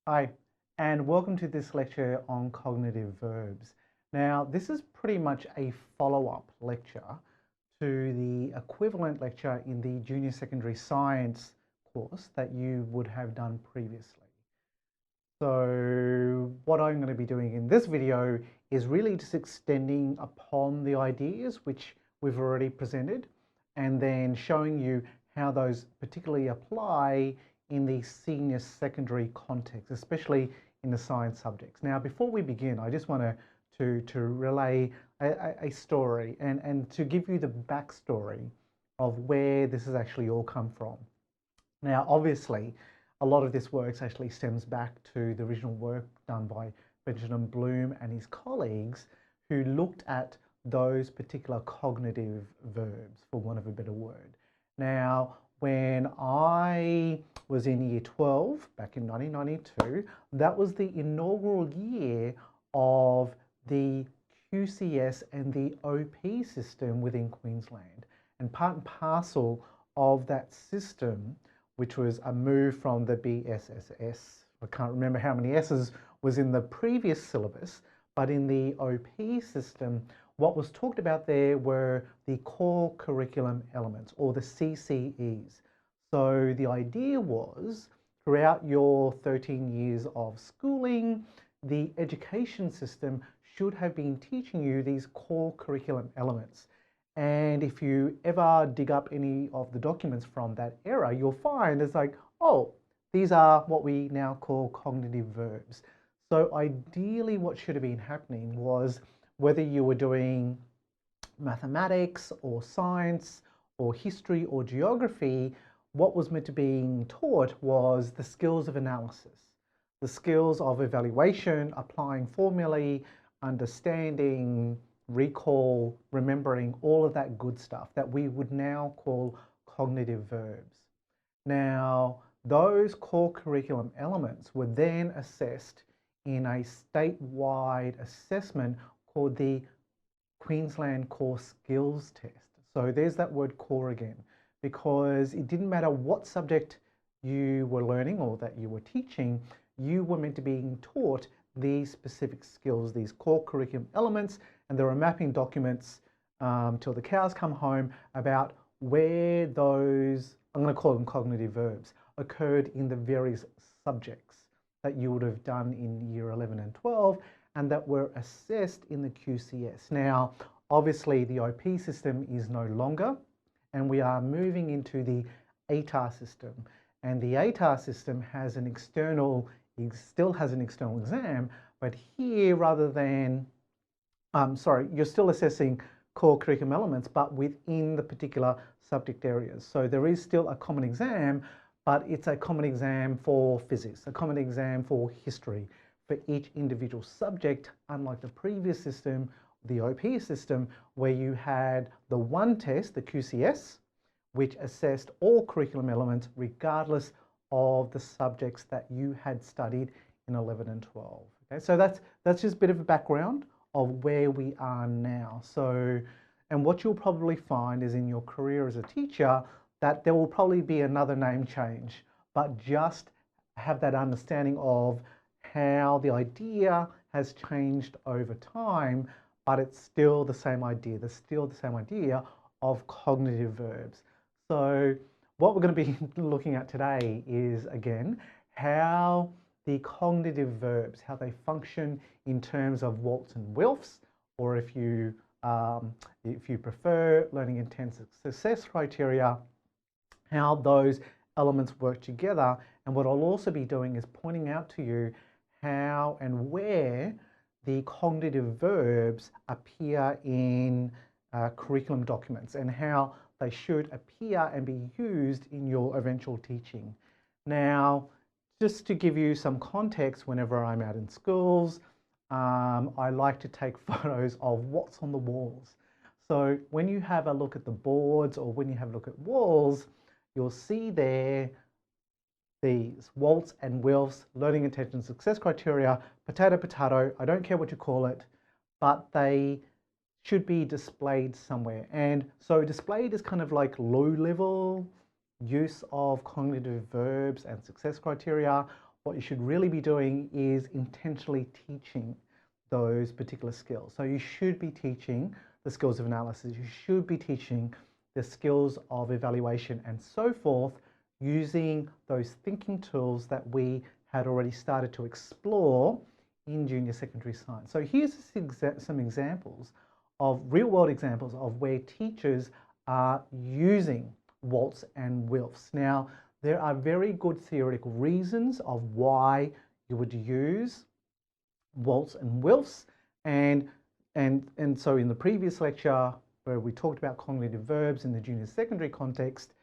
Hi, and welcome to this lecture on cognitive verbs. Now, this is pretty much a follow-up lecture to the equivalent lecture in the junior secondary science course that you would have done previously. So what I'm going to be doing in this video is really just extending upon the ideas which we've already presented and then showing you how those particularly apply in the senior secondary context, especially in the science subjects. Now, before we begin, I just want to relay a story and to give you the backstory of where this has actually all come from. Now, obviously, a lot of this work actually stems back to the original work done by Benjamin Bloom and his colleagues who looked at those particular cognitive verbs, for want of a better word. Now, when I was in year 12, back in 1992, that was the inaugural year of the QCS and the OP system within Queensland. And part and parcel of that system, which was a move from the BSSS. I can't remember how many S's was in the previous syllabus, but in the OP system, what was talked about there were the core curriculum elements, or the CCEs. So the idea was, throughout your 13 years of schooling, the education system should have been teaching you these core curriculum elements. And if you ever dig up any of the documents from that era, you'll find it's like, oh, these are what we now call cognitive verbs. So ideally what should have been happening was, whether you were doing mathematics or science or history or geography, what was meant to be taught was the skills of analysis, the skills of evaluation, applying formulae, understanding, recall, remembering, all of that good stuff that we would now call cognitive verbs. Now, those core curriculum elements were then assessed in a statewide assessment called the Queensland Core Skills Test. So there's that word core again, because it didn't matter what subject you were learning or that you were teaching, you were meant to be taught these specific skills, these core curriculum elements, and there are mapping documents till the cows come home about where those, I'm going to call them cognitive verbs, occurred in the various subjects that you would have done in year 11 and 12 and that were assessed in the QCS. Now, obviously the OP system is no longer, and we are moving into the ATAR system. And the ATAR system has an external, still has an external exam, but here rather than, you're still assessing core curriculum elements, but within the particular subject areas. So there is still a common exam, but it's a common exam for physics, a common exam for history, for each individual subject, unlike the previous system, the OP system, where you had the one test, the QCS, which assessed all curriculum elements regardless of the subjects that you had studied in 11 and 12. Okay, so that's just a bit of a background of where we are now. So, and what you'll probably find is in your career as a teacher that there will probably be another name change, but just have that understanding of how the idea has changed over time, but it's still the same idea. There's still the same idea of cognitive verbs. So what we're going to be looking at today is, again, how the cognitive verbs, how they function in terms of Waltz and Wilfs, or if you prefer learning intent success criteria, how those elements work together. And what I'll also be doing is pointing out to you how and where the cognitive verbs appear in curriculum documents and how they should appear and be used in your eventual teaching. Now, just to give you some context, whenever I'm out in schools, I like to take photos of what's on the walls. So when you have a look at the boards or when you have a look at walls, you'll see there these Waltz and Wilfs, learning intention success criteria, potato, potato, I don't care what you call it, but they should be displayed somewhere. And so displayed is kind of like low level use of cognitive verbs and success criteria, what you should really be doing is intentionally teaching those particular skills. So you should be teaching the skills of analysis, you should be teaching the skills of evaluation and so forth, using those thinking tools that we had already started to explore in junior secondary science. So here's some examples of real-world examples of where teachers are using WALTs and WILFs. Now, there are very good theoretical reasons of why you would use WALTs and WILFs, and so in the previous lecture where we talked about cognitive verbs in the junior secondary context,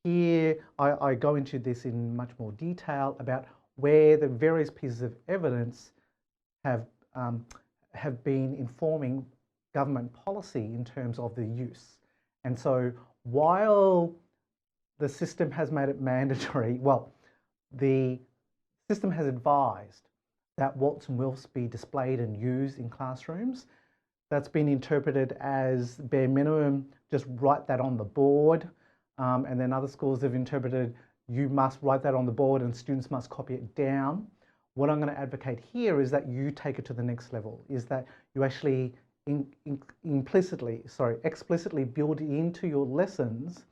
here I go into this in much more detail about where the various pieces of evidence have been informing government policy in terms of the use. And so while the system has made it mandatory, well, the system has advised that WALTs and WILFs be displayed and used in classrooms. That's been interpreted as bare minimum, just write that on the board. And then other schools have interpreted, you must write that on the board and students must copy it down. What I'm going to advocate here is that you take it to the next level, is that you actually explicitly build into your lessons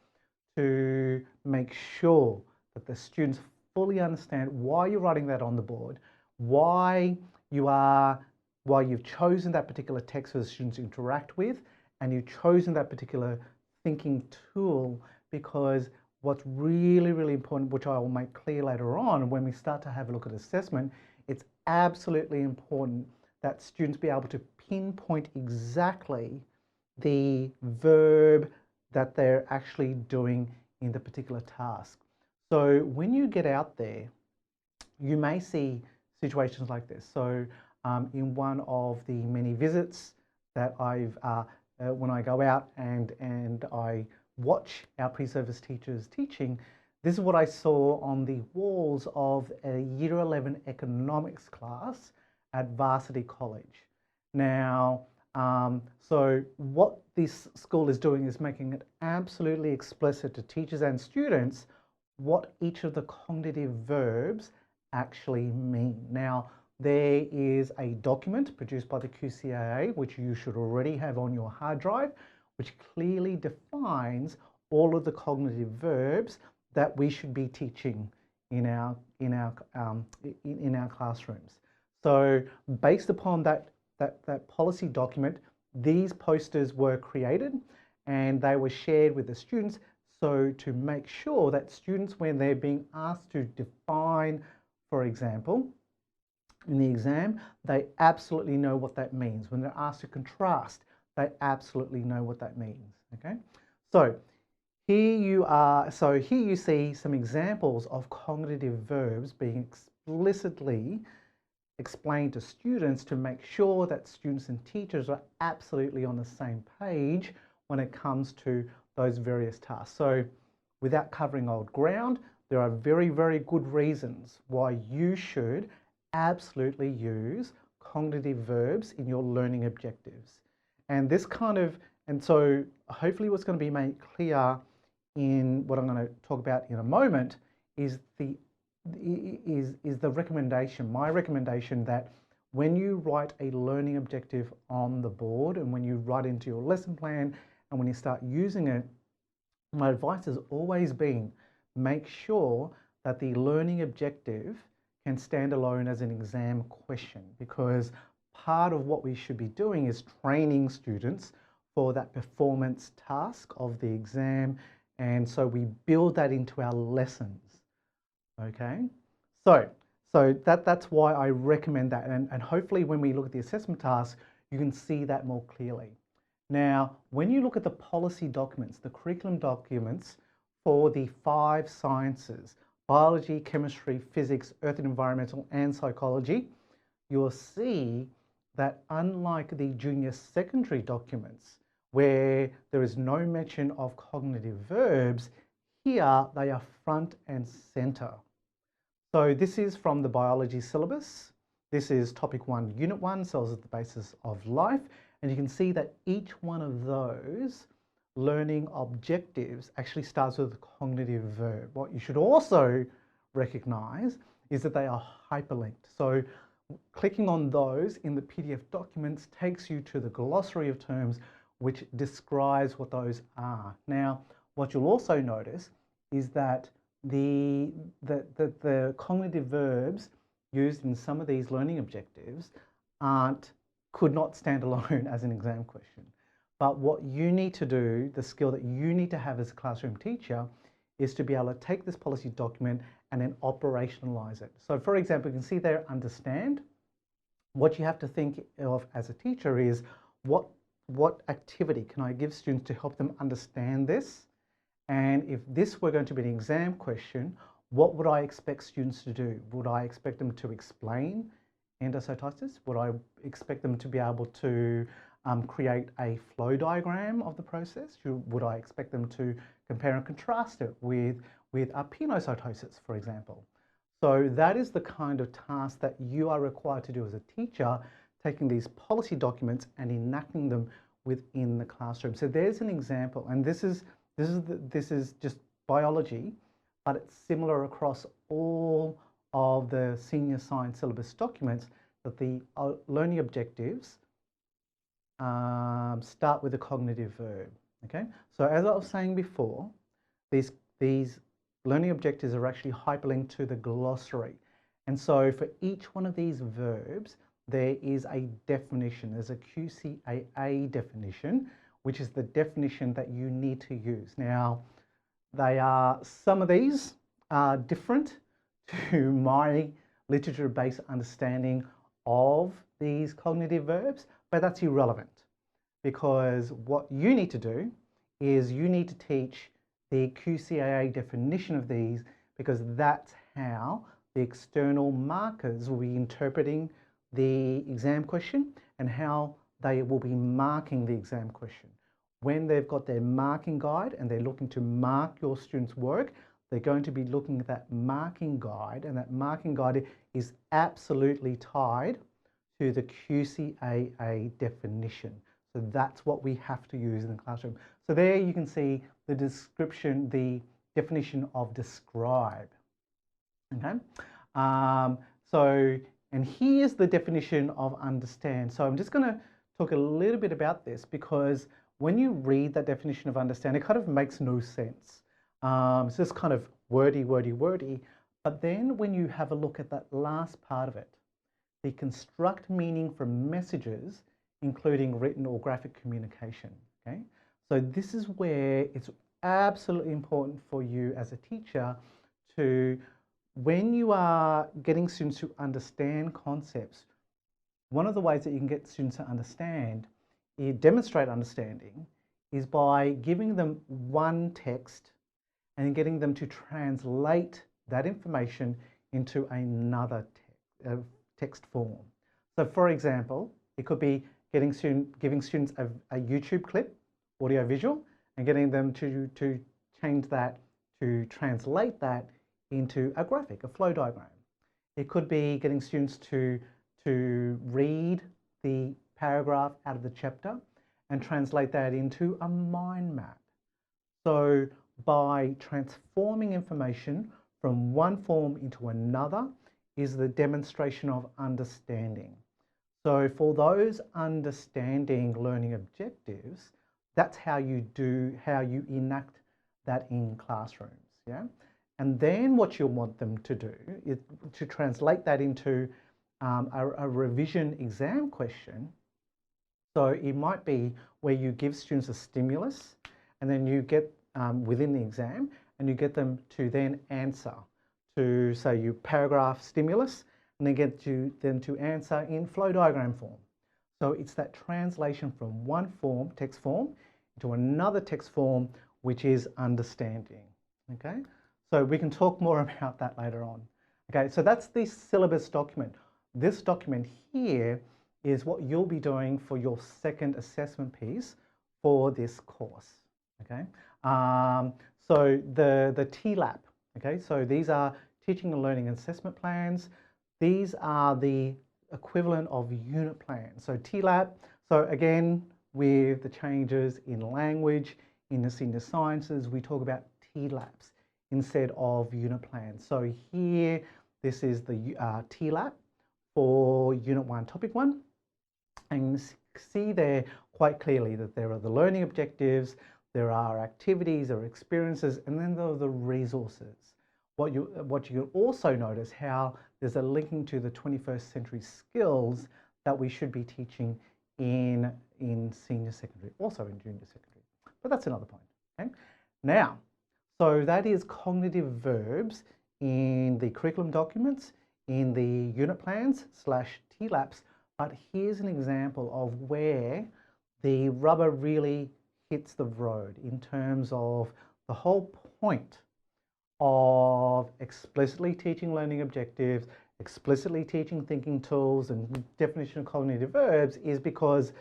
to make sure that the students fully understand why you're writing that on the board, why you've chosen that particular text for the students to interact with, and you've chosen that particular thinking tool, because what's really, really important, which I will make clear later on when we start to have a look at assessment, it's absolutely important that students be able to pinpoint exactly the verb that they're actually doing in the particular task. So when you get out there, you may see situations like this. So in one of the many visits that I've, when I go out and I watch our pre-service teachers teaching, this is what I saw on the walls of a Year 11 economics class at Varsity College. Now, so what this school is doing is making it absolutely explicit to teachers and students what each of the cognitive verbs actually mean. Now, there is a document produced by the QCAA, which you should already have on your hard drive, which clearly defines all of the cognitive verbs that we should be teaching in our classrooms. So based upon that policy document, these posters were created and they were shared with the students, so to make sure that students, when they're being asked to define, for example, in the exam, they absolutely know what that means. When they're asked to contrast, they absolutely know what that means. Okay, so here you see some examples of cognitive verbs being explicitly explained to students to make sure that students and teachers are absolutely on the same page when it comes to those various tasks. So without covering old ground, there are very, very good reasons why you should absolutely use cognitive verbs in your learning objectives. And so hopefully what's going to be made clear in what I'm going to talk about in a moment is the recommendation, my recommendation, that when you write a learning objective on the board and when you write into your lesson plan and when you start using it, my advice has always been, make sure that the learning objective can stand alone as an exam question, because part of what we should be doing is training students for that performance task of the exam, and so we build that into our lessons. Okay, so that's why I recommend that, and hopefully when we look at the assessment task, you can see that more clearly. Now, when you look at the policy documents, the curriculum documents for the 5 sciences, biology, chemistry, physics, earth and environmental, and psychology, you'll see that unlike the junior secondary documents, where there is no mention of cognitive verbs, here they are front and center. So this is from the biology syllabus. This is topic 1, unit 1, cells at the basis of life. And you can see that each one of those learning objectives actually starts with a cognitive verb. What you should also recognize is that they are hyperlinked. So clicking on those in the PDF documents takes you to the glossary of terms which describes what those are. Now, what you'll also notice is that the cognitive verbs used in some of these learning objectives could not stand alone as an exam question. But what you need to do, the skill that you need to have as a classroom teacher, is to be able to take this policy document and then operationalize it. So for example, you can see there, understand. What you have to think of as a teacher is what activity can I give students to help them understand this? And if this were going to be an exam question, what would I expect students to do? Would I expect them to explain endocytosis? Would I expect them to be able to create a flow diagram of the process? Would I expect them to compare and contrast it with a pinocytosis, for example? So that is the kind of task that you are required to do as a teacher, taking these policy documents and enacting them within the classroom. So there's an example, and this is just biology, but it's similar across all of the senior science syllabus documents, that the learning objectives start with a cognitive verb. Okay, so as I was saying before, these learning objectives are actually hyperlinked to the glossary. And so for each one of these verbs, there is a definition. There's a QCAA definition, which is the definition that you need to use. Now, some of these are different to my literature-based understanding of these cognitive verbs, but that's irrelevant, because what you need to do is you need to teach the QCAA definition of these, because that's how the external markers will be interpreting the exam question and how they will be marking the exam question. When they've got their marking guide and they're looking to mark your students' work, they're going to be looking at that marking guide, and that marking guide is absolutely tied to the QCAA definition. So that's what we have to use in the classroom. So there you can see the description, the definition of describe. Okay. And here's the definition of understand. So I'm just going to talk a little bit about this, because when you read that definition of understand, it kind of makes no sense. It's just kind of wordy. But then when you have a look at that last part of it, they construct meaning from messages, including written or graphic communication. Okay, so this is where it's absolutely important for you as a teacher to, when you are getting students to understand concepts, one of the ways that you can get students to understand, demonstrate understanding, is by giving them one text and getting them to translate that information into another text form. So for example, it could be giving students a YouTube clip, audio visual, and getting them to change that, to translate that into a graphic, a flow diagram. It could be getting students to read the paragraph out of the chapter and translate that into a mind map. So by transforming information from one form into another is the demonstration of understanding. So for those understanding learning objectives, that's how you enact that in classrooms, yeah? And then what you'll want them to do is to translate that into a revision exam question. So it might be where you give students a stimulus, and then you get within the exam, and you get them to then answer to, say, your paragraph stimulus, and then get them to answer in flow diagram form. So it's that translation from one form, text form, into another text form, which is understanding. Okay, so we can talk more about that later on. Okay, so that's the syllabus document. This document here is what you'll be doing for your second assessment piece for this course. Okay, so the TLAP. Okay, so these are teaching and learning assessment plans. These are the equivalent of unit plans. So TLAP, so again, with the changes in language, in the senior sciences, we talk about TLAPs instead of unit plans. So here, This is the TLAP for Unit 1, Topic 1. And you see there quite clearly that there are the learning objectives, there are activities, there are experiences, and then there are the resources. What you can also notice how there's a linking to the 21st century skills that we should be teaching in senior secondary, also in junior secondary. But that's another point. Okay? Now, so that is cognitive verbs in the curriculum documents, in the unit plans / TLAPs. But here's an example of where the rubber really hits the road in terms of the whole point of explicitly teaching learning objectives, explicitly teaching thinking tools and definition of cognitive verbs is because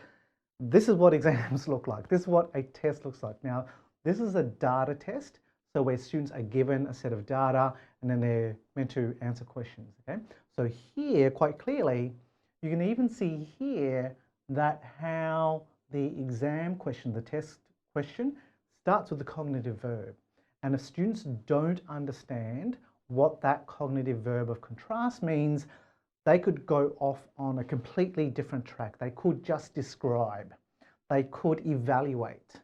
this is what exams look like. This is what a test looks like. Now, this is a data test, so where students are given a set of data and then they're meant to answer questions, okay? So here, quite clearly, you can even see here that how the exam question, the test question, starts with the cognitive verb. And if students don't understand what that cognitive verb of contrast means, they could go off on a completely different track. They could just describe. They could evaluate.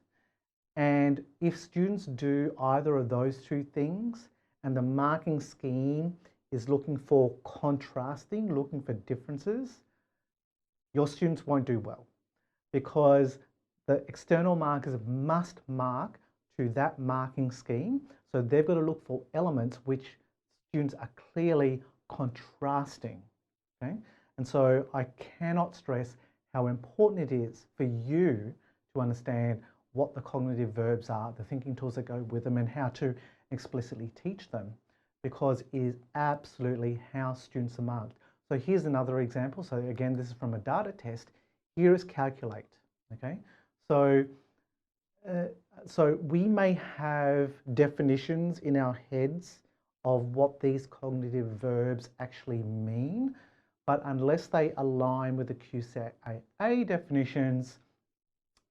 And if students do either of those two things, and the marking scheme is looking for contrasting, looking for differences, your students won't do well because the external markers must mark to that marking scheme. So they've got to look for elements which students are clearly contrasting. Okay? And so I cannot stress how important it is for you to understand what the cognitive verbs are, the thinking tools that go with them, and how to explicitly teach them, because it is absolutely how students are marked. So here's another example. So again, this is from a data test. Here is calculate. Okay, so we may have definitions in our heads of what these cognitive verbs actually mean, but unless they align with the QCAA definitions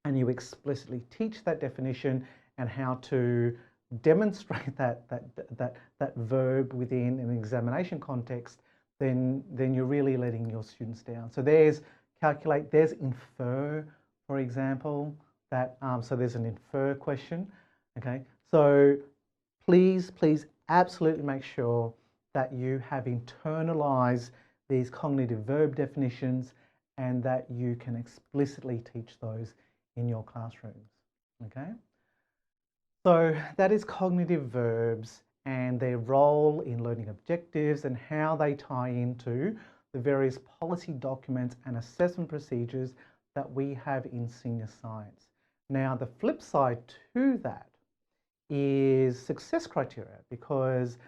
and you explicitly teach that definition and how to demonstrate that verb within an examination context, then you're really letting your students down. So there's calculate, there's infer, for example, that so there's an infer question. Okay, so please absolutely make sure that you have internalized these cognitive verb definitions and that you can explicitly teach those in your classrooms. Okay, so that is cognitive verbs and their role in learning objectives and how they tie into the various policy documents and assessment procedures that we have in senior science. Now, the flip side to that is success criteria, because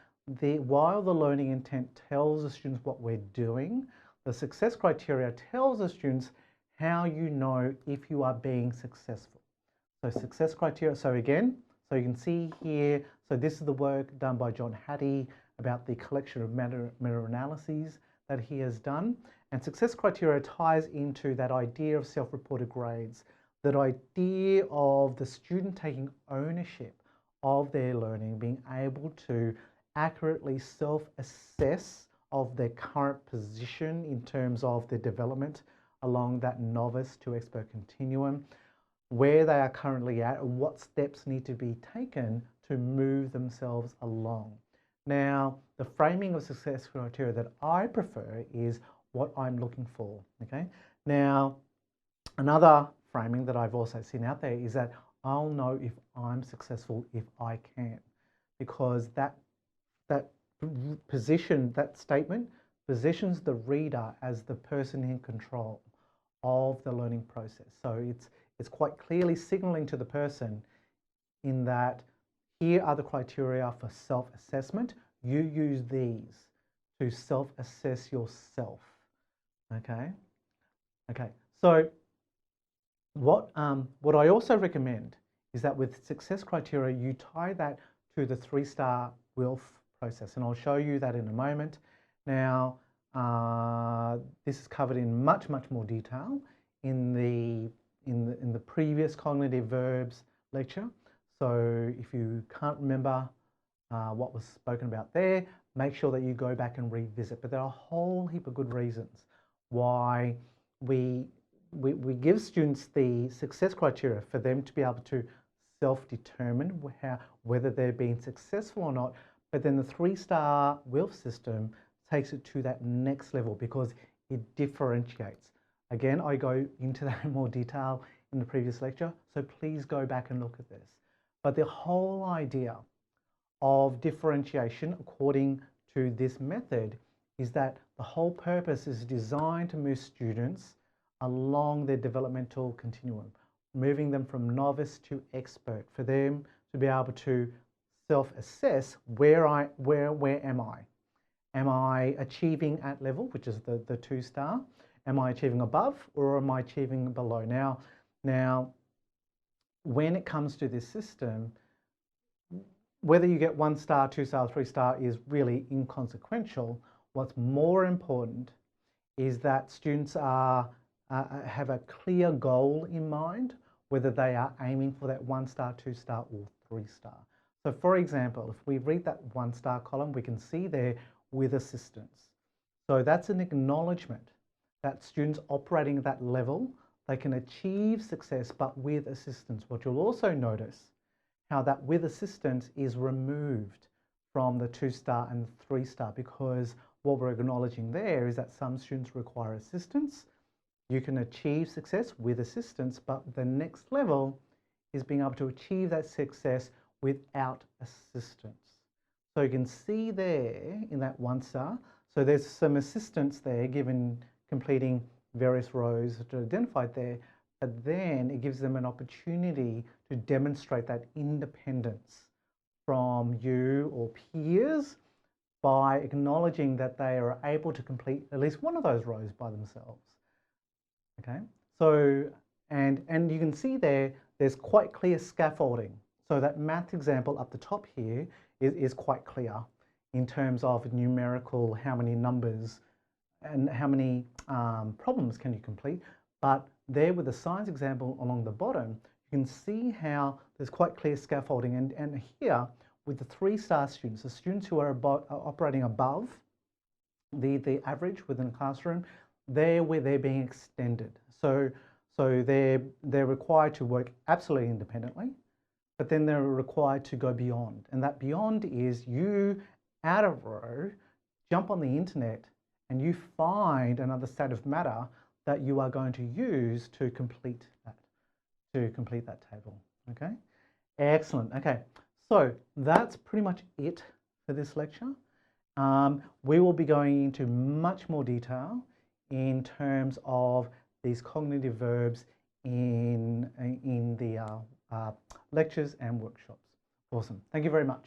while the learning intent tells the students what we're doing, the success criteria tells the students how you know if you are being successful. So success criteria, so again, so you can see here, so this is the work done by John Hattie about the collection of meta-analyses that he has done. And success criteria ties into that idea of self-reported grades, that idea of the student taking ownership of their learning, being able to accurately self-assess of their current position in terms of their development along that novice to expert continuum, where they are currently at, and what steps need to be taken to move themselves along. Now, the framing of success criteria that I prefer is what I'm looking for, okay? Now, another framing that I've also seen out there is that I'll know if I'm successful if I can, because that statement positions the reader as the person in control of the learning process. So it's quite clearly signaling to the person in that here are the criteria for self-assessment. You use these to self-assess yourself. Okay. Okay. So what I also recommend is that with success criteria, you tie that to the 3-star WILF process, and I'll show you that in a moment. Now, this is covered in much more detail in the previous cognitive verbs lecture. So if you can't remember what was spoken about there, make sure that you go back and revisit. But there are a whole heap of good reasons why we give students the success criteria for them to be able to self-determine whether they're being successful or not. But then the 3-star Wilf system takes it to that next level because it differentiates. Again, I go into that in more detail in the previous lecture, so please go back and look at this. But the whole idea of differentiation, according to this method, is that the whole purpose is designed to move students along their developmental continuum, moving them from novice to expert, for them to be able to self-assess where am I? Am I achieving at level, which is the 2-star? Am I achieving above, or am I achieving below? Now, when it comes to this system, whether you get 1-star, 2-star, 3-star is really inconsequential. What's more important is that students have a clear goal in mind, whether they are aiming for that 1-star, 2-star, or 3-star. So for example, if we read that 1-star column, we can see there with assistance. So that's an acknowledgement that students operating at that level, they can achieve success, but with assistance. What you'll also notice, how that with assistance is removed from the 2-star and 3-star, because what we're acknowledging there is that some students require assistance. You can achieve success with assistance, but the next level is being able to achieve that success without assistance. So you can see there in that 1-star, so there's some assistance there given completing various rows that are identified there, but then it gives them an opportunity to demonstrate that independence from you or peers by acknowledging that they are able to complete at least one of those rows by themselves. Okay, so and you can see there's quite clear scaffolding. So that math example up the top here is quite clear in terms of numerical, how many numbers and how many problems can you complete. But there with the science example along the bottom, you can see how there's quite clear scaffolding. And here with the 3-star students, the students who are operating above the average within the classroom, they're where they're being extended. So they're required to work absolutely independently, but then they're required to go beyond. And that beyond is you, out of row, jump on the internet and you find another state of matter that you are going to use to complete that table. Okay, excellent. Okay, so that's pretty much it for this lecture. We will be going into much more detail in terms of these cognitive verbs in the lectures and workshops. Awesome. Thank you very much.